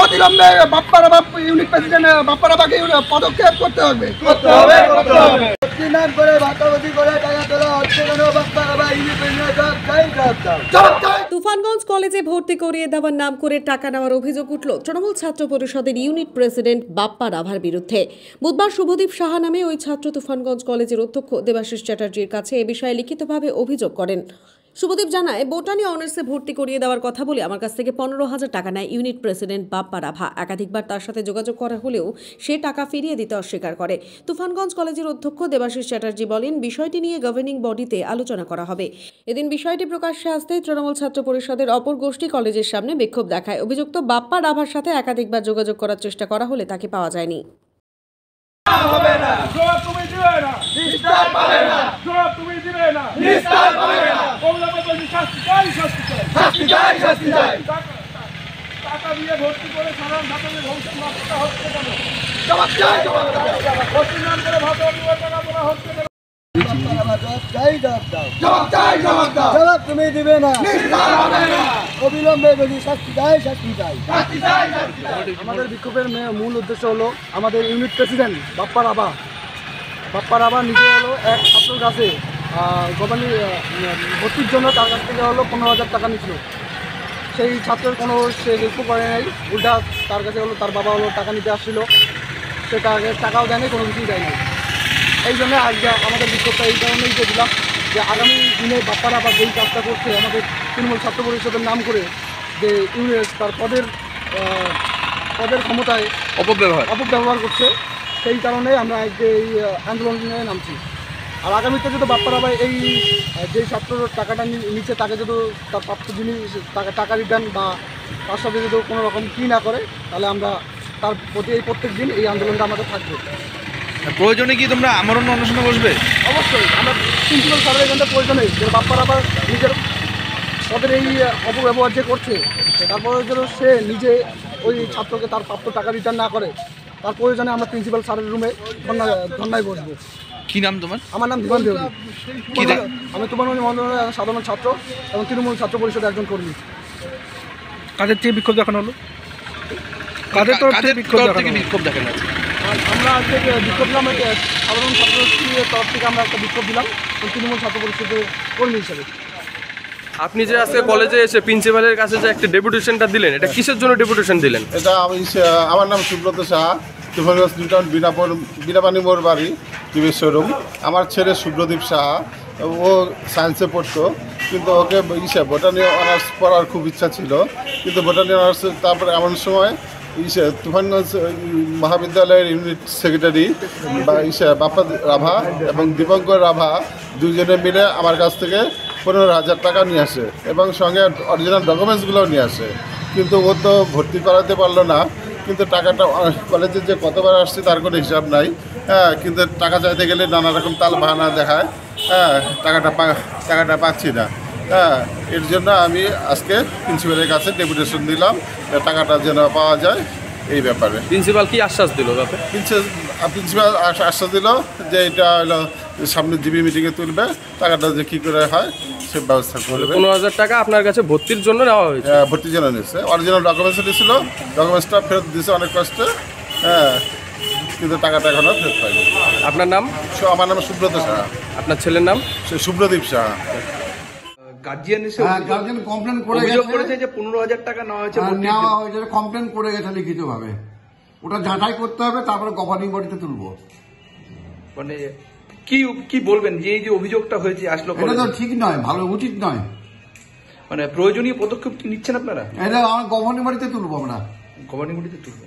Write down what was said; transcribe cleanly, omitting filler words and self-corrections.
অবিলম্বে unit president বাপ্পারাবাকে পদক্ষেপ করতে হবে। তুফানগঞ্জ কলেজে ভর্তি করিয়ে দেওয়ার নাম করে টাকা নেওয়ার অভিযোগ উঠল তৃণমূল ছাত্র পরিষদের ইউনিট প্রেসিডেন্ট বাপ্পা রাভার বিরুদ্ধে। বুধবার শুভদীপ সাহা নামে ওই ছাত্র তুফানগঞ্জ কলেজের অধ্যক্ষ দেবাশিস চ্যাটার্জির কাছে এ বিষয়ে লিখিতভাবে অভিযোগ করেন। শুভদীপ জানায়, বোটানি অনার্সে ভর্তি করিয়ে দেওয়ার কথা বলে আমার কাছ থেকে 15,000 টাকা নেয় ইউনিট প্রেসিডেন্ট বাপ্পা রাভা। একাধিকবার তার সাথে যোগাযোগ করা হলেও সে টাকা ফিরিয়ে দিতে অস্বীকার করে। তুফানগঞ্জ কলেজের অধ্যক্ষ দেবাশিস চ্যাটার্জি বলেন, বিষয়টি নিয়ে গভর্নিং বডিতে আলোচনা করা হবে। এদিন বিষয়টি প্রকাশ্যে আসতে তৃণমূল ছাত্র পরিষদের অপর গোষ্ঠী কলেজের সামনে বিক্ষোভ দেখায়। অভিযুক্ত বাপ্পা রাভার সাথে একাধিকবার যোগাযোগ করার চেষ্টা করা হলে তাকে পাওয়া যায়নি। তুমি দিবে না, অবিলম্বে যদি শাস্তি চাই শাস্তি চাই। আমাদের বিক্ষোভের মূল উদ্দেশ্য হলো আমাদের ইউনিট প্রেসিডেন্ট বাপ্পা রাভা নিজে হলো এক ছাত্রের কাছে গভর্নিং ভর্তির জন্য তার কাছ থেকে হলো 15,000 টাকা নিচ্ছিল। সেই ছাত্রের কোনো সে রেস্পন্স করে নাই, উল্টা তার কাছে হলো তার বাবা হলো টাকা নিতে আসছিল, সে তাকে টাকাও দেয়নি, কোনো কিছুই দেয়নি। এই জন্য আজকে আমাদের বিক্ষোভটা এই কারণেই দিলাম যে আগামী দিনে বাপ্পা রাভা যেই কাজটা করছে আমাদের তৃণমূল ছাত্র পরিষদের নাম করে, যে ইউনিট তার পদের ক্ষমতায় অপব্যবহার করছে, সেই কারণে আমরা আজকে এই আন্দোলনে নামছি। আর আগামীতে যদি বাপ্পা রাভা এই যে ছাত্র টাকাটা নিচে তাকে যদি তার প্রাপ্ত জিনিস টাকা রিটার্ন বা তার সাথে যদি কোনো রকম কী না করে, তাহলে আমরা তার প্রতি প্রত্যেক দিন এই আন্দোলনটা আমাদের থাকবে। প্রয়োজনে কি তোমরা আমরণ অনশনে বসবে? অবশ্যই আমরা প্রিন্সিপাল স্যারের এখানটা প্রয়োজনে যে বাপ্পা রাভা নিজের পদের এই অপব্যবহার যে করছে, তারপরে যেন সে নিজে ওই ছাত্রকে তার প্রাপ্ত টাকা রিটার্ন না করে, তার প্রয়োজনে আমরা প্রিন্সিপাল স্যারের রুমে ধর্নায় বসবো। কি নাম তোমার? আমার নাম দিবান দেবী। আমি তুফানগঞ্জ মন্ডলের সাধারণ ছাত্র এবং তৃণমূল ছাত্র পরিষদের একজন কর্মী। কাদের থেকে বিক্ষোভ দেখানো হলো? কাদের তরফ থেকে বিক্ষোভ দেখানো? আমরা আজকে বিক্ষোভ দিলাম সাধারণ ছাত্রছাত্রীদের তরফ থেকে আমরা একটা বিক্ষোভ দিলাম তৃণমূল ছাত্র পরিষদের কর্মী হিসেবে। আপনি যে আজকে কলেজে এসে প্রিন্সিপালের কাছে যে একটা ডেপুটেশনটা দিলেন, এটা কিসের জন্য ডেপুটেশন দিলেন? এটা আমার নাম সুব্রত সাহা, তুফানগঞ্জ নিউটাউন বিনাপানি মোড় বাড়ি, টিভির শোরুম। আমার ছেলে শুভ্রদীপ সাহা, ও সায়েন্সে পড়তো, কিন্তু ওকে বোটানি অনার্স পড়ার খুব ইচ্ছা ছিল, কিন্তু বোটানি অনার্স তারপরে এমন সময় তুফানগঞ্জ মহাবিদ্যালয়ের ইউনিট সেক্রেটারি বাপ্পা রাভা এবং দীপঙ্কর রাভা দুজনে মিলে আমার কাছ থেকে 15,000 টাকা নিয়ে আসে এবং সঙ্গে অরিজিনাল ডকুমেন্টসগুলোও নিয়ে আসে। কিন্তু ও তো ভর্তি করাতে পারলো না, কিন্তু টাকাটা কলেজে যে কতবার আসছে তার কোনো হিসাব নাই। হ্যাঁ, কিন্তু টাকা চাইতে গেলে নানা রকম তাল বাহানা দেখায়। হ্যাঁ, টাকাটা পাচ্ছি না। হ্যাঁ, এর জন্য আমি আজকে প্রিন্সিপালের কাছে ডেপুটেশন দিলাম টাকাটা যেন পাওয়া যায় এই ব্যাপারে। প্রিন্সিপাল কি আশ্বাস দিল? প্রিন্সিপাল আশ্বাস দিল যে এটা হলো সামনে জিবি মিটিংয়ে তুলবে, টাকাটা যে কী করে হয় সে ব্যবস্থা করবে। 15,000 টাকা আপনার কাছে ভর্তির জন্য নেওয়া হয়েছে? ভর্তির জন্য নিয়েছে, অরিজিনাল ডকুমেন্টস দিয়েছিল, ডকুমেন্টসটা ফেরত দিয়েছে অনেক কষ্টে। হ্যাঁ, কিন্তু টাকাটা এখনও ফেরত পাইনি। আপনার নাম? আমার নাম সুব্রত সাহা। আপনার ছেলের নাম? শুভ্রদীপ সাহা। গার্জিয়ান কমপ্লেন করে গেছে যে 15,000 টাকা নেওয়া হয়েছে, কমপ্লেন করে গেছে লিখিতভাবে। ওটা যাচাই করতে হবে, তারপরে গভর্নিং বডিতে তুলবো। মানে কি বলবেন যে এই যে অভিযোগটা হয়েছে আসলো, এটা তো ঠিক নয়, ভালো উচিত নয়। মানে প্রয়োজনীয় পদক্ষেপ নিচ্ছেন আপনারা? এটা আমার গভর্নিং বডিতে তুলবো, আমরা গভর্নিং বডিতে তুলবো।